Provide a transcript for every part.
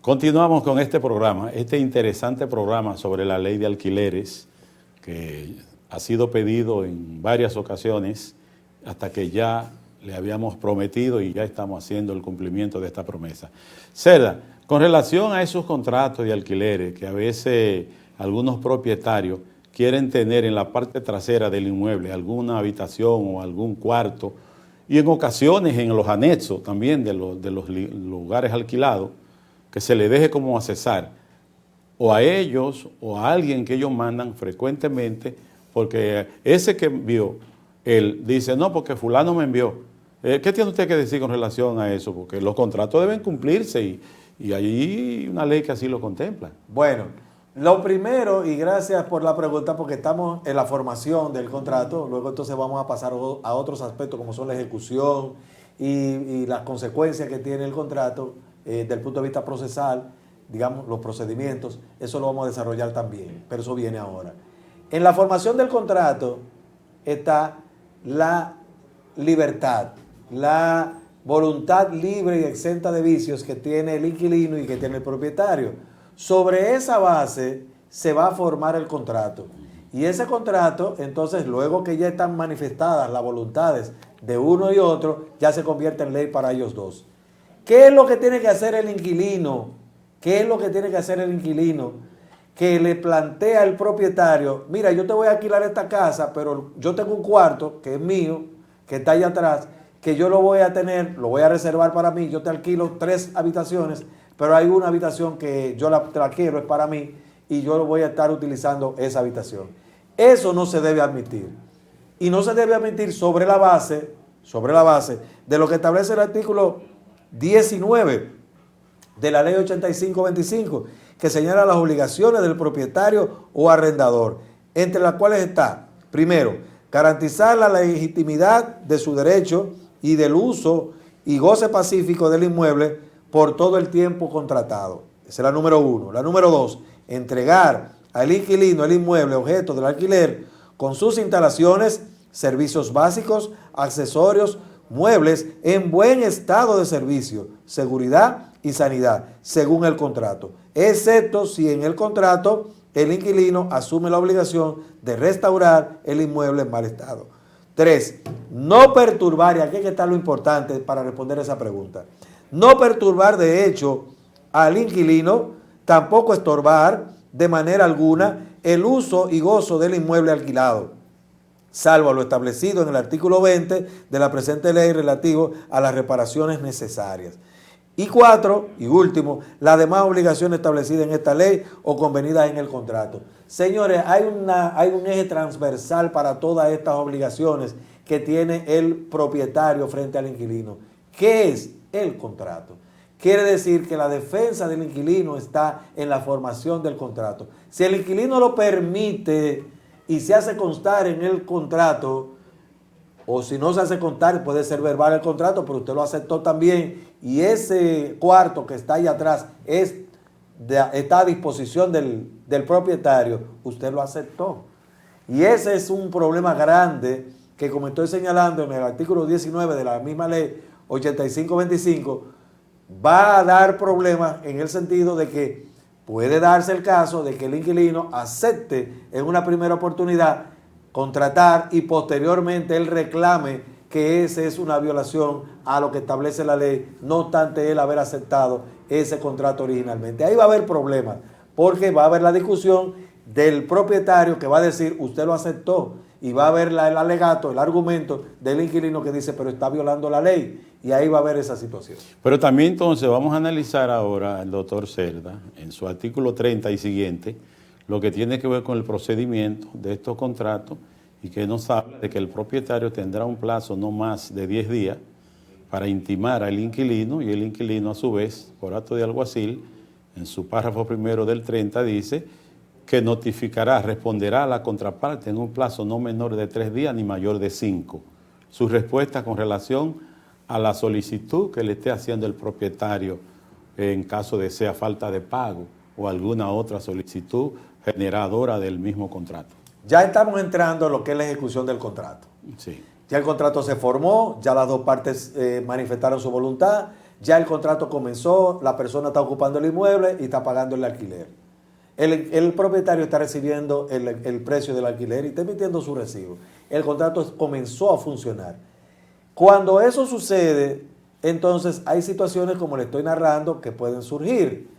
Continuamos con este programa, este interesante programa sobre la ley de alquileres que ha sido pedido en varias ocasiones hasta que ya le habíamos prometido y ya estamos haciendo el cumplimiento de esta promesa. Cerda, con relación a esos contratos de alquileres que a veces algunos propietarios quieren tener en la parte trasera del inmueble alguna habitación o algún cuarto y en ocasiones en los anexos también de los lugares alquilados, que se le deje como accesar o a ellos o a alguien que ellos mandan frecuentemente, porque ese que envió, él dice, no, porque fulano me envió. ¿Qué tiene usted que decir con relación a eso? Porque los contratos deben cumplirse y hay una ley que así lo contempla. Bueno, lo primero, y gracias por la pregunta, porque estamos en la formación del contrato, luego entonces vamos a pasar a otros aspectos como son la ejecución y las consecuencias que tiene el contrato desde el punto de vista procesal, digamos, los procedimientos, eso lo vamos a desarrollar también, pero eso viene ahora. En la formación del contrato está la libertad, la voluntad libre y exenta de vicios que tiene el inquilino y que tiene el propietario. Sobre esa base se va a formar el contrato. Y ese contrato, entonces, luego que ya están manifestadas las voluntades de uno y otro, ya se convierte en ley para ellos dos. ¿Qué es lo que tiene que hacer el inquilino? ¿Qué es lo que tiene que hacer el inquilino? Que le plantea al propietario, mira, yo te voy a alquilar esta casa, pero yo tengo un cuarto que es mío, que está allá atrás, que yo lo voy a tener, lo voy a reservar para mí, yo te alquilo 3 habitaciones, pero hay una habitación que yo te la quiero, es para mí, y yo lo voy a estar utilizando esa habitación. Eso no se debe admitir. Y no se debe admitir sobre la base de lo que establece el artículo 19 de la ley 8525, que señala las obligaciones del propietario o arrendador, entre las cuales está, primero, garantizar la legitimidad de su derecho y del uso y goce pacífico del inmueble por todo el tiempo contratado. Esa es la número 1. La número 2, entregar al inquilino el inmueble objeto del alquiler con sus instalaciones, servicios básicos, accesorios, muebles en buen estado de servicio, seguridad y sanidad, según el contrato, excepto si en el contrato el inquilino asume la obligación de restaurar el inmueble en mal estado. 3. No perturbar, y aquí está lo importante para responder esa pregunta, no perturbar de hecho al inquilino, tampoco estorbar de manera alguna el uso y gozo del inmueble alquilado, salvo lo establecido en el artículo 20 de la presente ley relativo a las reparaciones necesarias. Y 4, y último, las demás obligaciones establecidas en esta ley o convenidas en el contrato. Señores, hay un eje transversal para todas estas obligaciones que tiene el propietario frente al inquilino. ¿Qué es el contrato? Quiere decir que la defensa del inquilino está en la formación del contrato. Si el inquilino lo permite y se hace constar en el contrato, o si no se hace constar, puede ser verbal el contrato, pero usted lo aceptó también, y ese cuarto que está ahí atrás está a disposición del propietario, usted lo aceptó. Y ese es un problema grande que, como estoy señalando en el artículo 19 de la misma ley 8525, va a dar problemas en el sentido de que puede darse el caso de que el inquilino acepte en una primera oportunidad contratar y posteriormente él reclame que esa es una violación a lo que establece la ley, no obstante él haber aceptado ese contrato originalmente. Ahí va a haber problemas, porque va a haber la discusión del propietario que va a decir, usted lo aceptó, y va a haber el alegato, el argumento del inquilino que dice, pero está violando la ley, y ahí va a haber esa situación. Pero también entonces vamos a analizar ahora al doctor Cerda, en su artículo 30 y siguiente, lo que tiene que ver con el procedimiento de estos contratos, y que nos habla de que el propietario tendrá un plazo no más de 10 días para intimar al inquilino, y el inquilino a su vez, por acto de alguacil, en su párrafo primero del 30 dice que notificará, responderá a la contraparte en un plazo no menor de 3 días ni mayor de 5. Su respuesta con relación a la solicitud que le esté haciendo el propietario en caso de sea falta de pago o alguna otra solicitud generadora del mismo contrato. Ya estamos entrando en lo que es la ejecución del contrato. Sí. Ya el contrato se formó, ya las dos partes manifestaron su voluntad, ya el contrato comenzó, la persona está ocupando el inmueble y está pagando el alquiler. El propietario está recibiendo el precio del alquiler y está emitiendo su recibo. El contrato comenzó a funcionar. Cuando eso sucede, entonces hay situaciones como le estoy narrando que pueden surgir.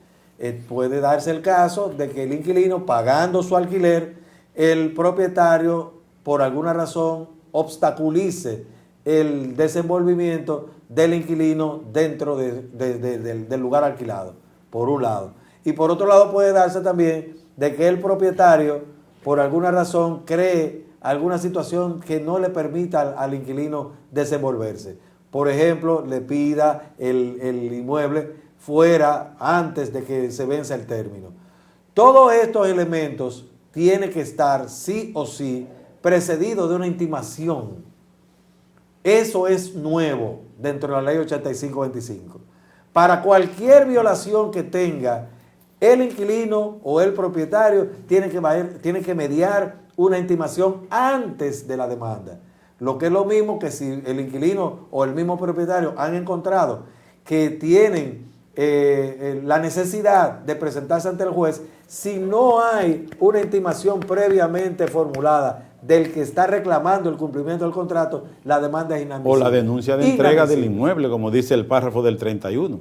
Puede darse el caso de que el inquilino, pagando su alquiler, el propietario, por alguna razón, obstaculice el desenvolvimiento del inquilino dentro del lugar alquilado, por un lado. Y por otro lado puede darse también de que el propietario, por alguna razón, cree alguna situación que no le permita al inquilino desenvolverse. Por ejemplo, le pida el inmueble fuera antes de que se venza el término. Todos estos elementos tienen que estar sí o sí precedidos de una intimación. Eso es nuevo dentro de la ley 8525. Para cualquier violación que tenga el inquilino o el propietario, tiene que mediar una intimación antes de la demanda. Lo que es lo mismo que si el inquilino o el mismo propietario han encontrado que tienen la necesidad de presentarse ante el juez, si no hay una intimación previamente formulada del que está reclamando el cumplimiento del contrato, la demanda es inadmisible. O la denuncia de entrega del inmueble, como dice el párrafo del 31.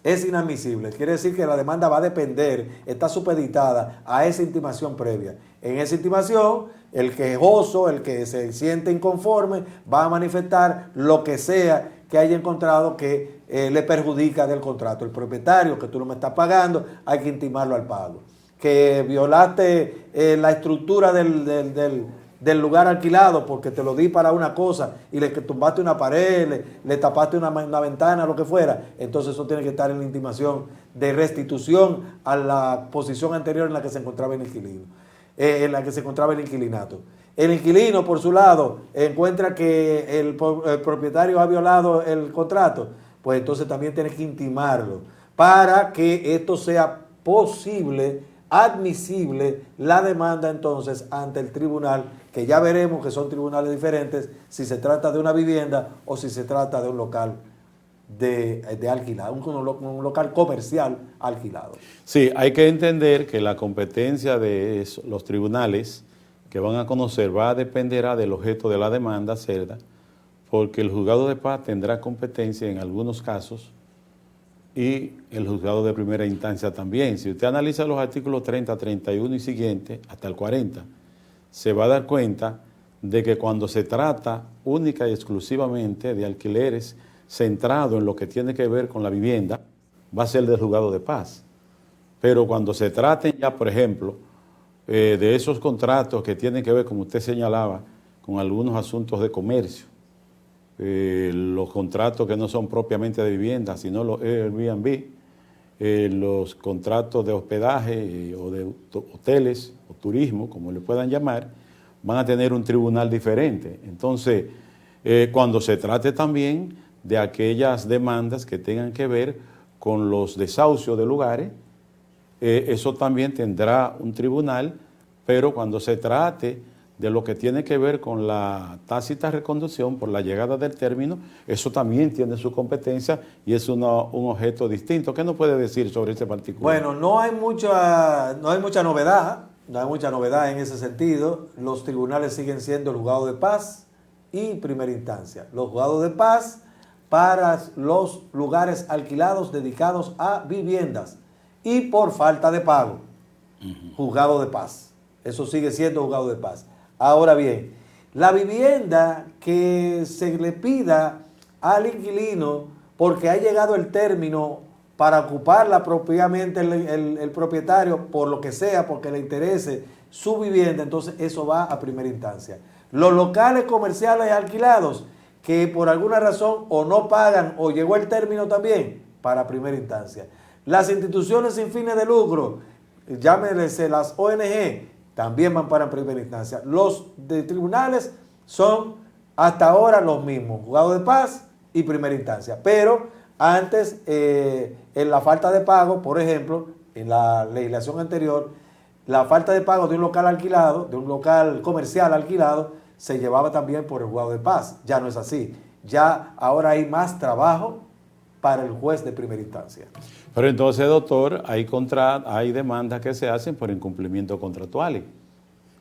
Es inadmisible. Quiere decir que la demanda va a depender, está supeditada a esa intimación previa. En esa intimación, el quejoso, el que se siente inconforme, va a manifestar lo que sea que haya encontrado que le perjudica del contrato. El propietario, que tú no me estás pagando, hay que intimarlo al pago. Que violaste la estructura del lugar alquilado porque te lo di para una cosa y le tumbaste una pared, le tapaste una ventana, lo que fuera, entonces eso tiene que estar en la intimación de restitución a la posición anterior en la que se encontraba el inquilino, en la que se encontraba el inquilinato. El inquilino, por su lado, encuentra que el propietario ha violado el contrato, pues entonces también tiene que intimarlo para que esto sea posible, admisible la demanda entonces ante el tribunal, que ya veremos que son tribunales diferentes si se trata de una vivienda o si se trata de un local de alquilado, un local comercial alquilado. Sí, hay que entender que la competencia de los tribunales que van a conocer dependerá del objeto de la demanda, Cerda, porque el juzgado de paz tendrá competencia en algunos casos y el juzgado de primera instancia también. Si usted analiza los artículos 30, 31 y siguientes, hasta el 40, se va a dar cuenta de que cuando se trata única y exclusivamente de alquileres centrado en lo que tiene que ver con la vivienda, va a ser del juzgado de paz. Pero cuando se traten ya, por ejemplo, de esos contratos que tienen que ver, como usted señalaba, con algunos asuntos de comercio, los contratos que no son propiamente de vivienda, sino los Airbnb, los contratos de hospedaje o de hoteles o turismo, como le puedan llamar, van a tener un tribunal diferente. Entonces, cuando se trate también de aquellas demandas que tengan que ver con los desahucios de lugares, eso también tendrá un tribunal, pero cuando se trate de lo que tiene que ver con la tácita reconducción por la llegada del término, eso también tiene su competencia y es un objeto distinto. ¿Qué nos puede decir sobre este particular? Bueno, no hay mucha novedad en ese sentido. Los tribunales siguen siendo el juzgado de paz y primera instancia. Los juzgados de paz para los lugares alquilados dedicados a viviendas y por falta de pago, juzgado de paz. Eso sigue siendo juzgado de paz. Ahora bien, la vivienda que se le pida al inquilino porque ha llegado el término para ocuparla propiamente el propietario, por lo que sea, porque le interese su vivienda, entonces eso va a primera instancia. Los locales comerciales alquilados que por alguna razón o no pagan o llegó el término también, para primera instancia. Las instituciones sin fines de lucro, llámense las ONG, también van para primera instancia. Los de tribunales son hasta ahora los mismos, juzgado de paz y primera instancia. Pero antes, en la falta de pago, por ejemplo, en la legislación anterior, la falta de pago de un local alquilado, de un local comercial alquilado, se llevaba también por el juzgado de paz. Ya no es así. Ya ahora hay más trabajo para el juez de primera instancia. Pero entonces, doctor, hay demandas que se hacen por incumplimiento contractuales.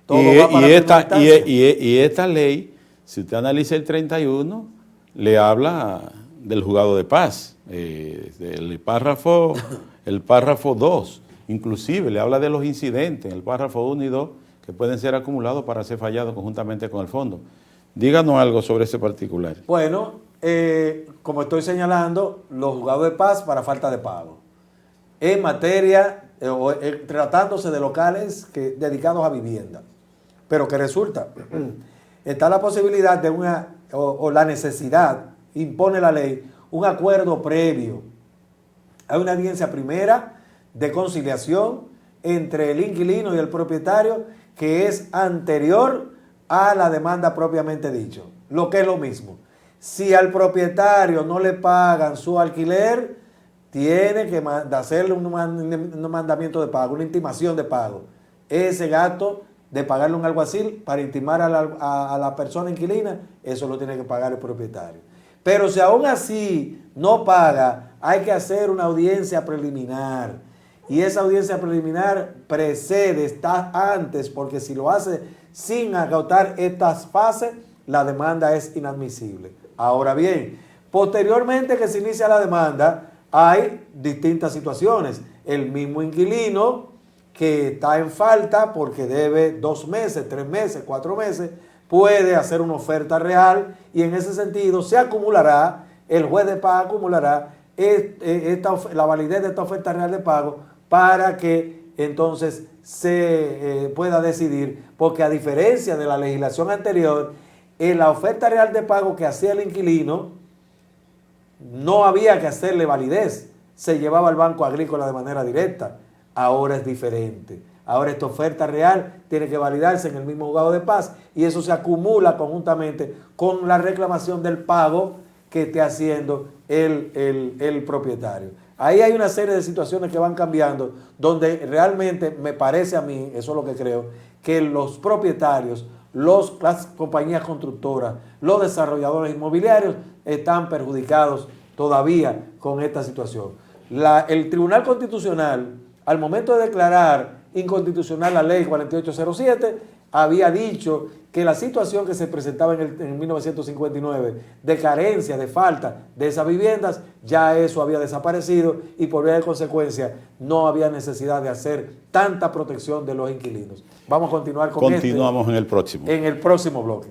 Y esta ley, si usted analiza el 31, le habla del juzgado de paz, el párrafo 2, inclusive le habla de los incidentes, el párrafo 1 y 2, que pueden ser acumulados para ser fallados conjuntamente con el fondo. Díganos algo sobre ese particular. Bueno, como estoy señalando, los juzgados de paz para falta de pago. En materia, tratándose de locales dedicados a vivienda. Pero que resulta, está la posibilidad de o la necesidad, impone la ley, un acuerdo previo. Hay una audiencia primera de conciliación entre el inquilino y el propietario que es anterior a la demanda propiamente dicho. Lo que es lo mismo. Si al propietario no le pagan su alquiler, tiene que hacerle un mandamiento de pago, una intimación de pago. Ese gasto de pagarle un alguacil para intimar a la persona inquilina, eso lo tiene que pagar el propietario. Pero si aún así no paga, hay que hacer una audiencia preliminar. Y esa audiencia preliminar precede, está antes, porque si lo hace sin agotar estas fases, la demanda es inadmisible. Ahora bien, posteriormente que se inicia la demanda, hay distintas situaciones. El mismo inquilino que está en falta porque debe 2 meses, 3 meses, 4 meses, puede hacer una oferta real y en ese sentido se acumulará, el juez de pago acumulará la validez de esta oferta real de pago para que entonces se pueda decidir, porque a diferencia de la legislación anterior, en la oferta real de pago que hacía el inquilino, no había que hacerle validez, se llevaba al Banco Agrícola de manera directa. Ahora es diferente. Ahora esta oferta real tiene que validarse en el mismo juzgado de paz y eso se acumula conjuntamente con la reclamación del pago que esté haciendo el propietario. Ahí hay una serie de situaciones que van cambiando donde realmente me parece a mí, eso es lo que creo, que los propietarios, las compañías constructoras, los desarrolladores inmobiliarios están perjudicados todavía con esta situación. El Tribunal Constitucional, al momento de declarar inconstitucional la ley 4807, había dicho que la situación que se presentaba en 1959 de carencia, de falta de esas viviendas, ya eso había desaparecido y por vía de consecuencia no había necesidad de hacer tanta protección de los inquilinos. Vamos a continuar con Continuamos en el próximo. En el próximo bloque.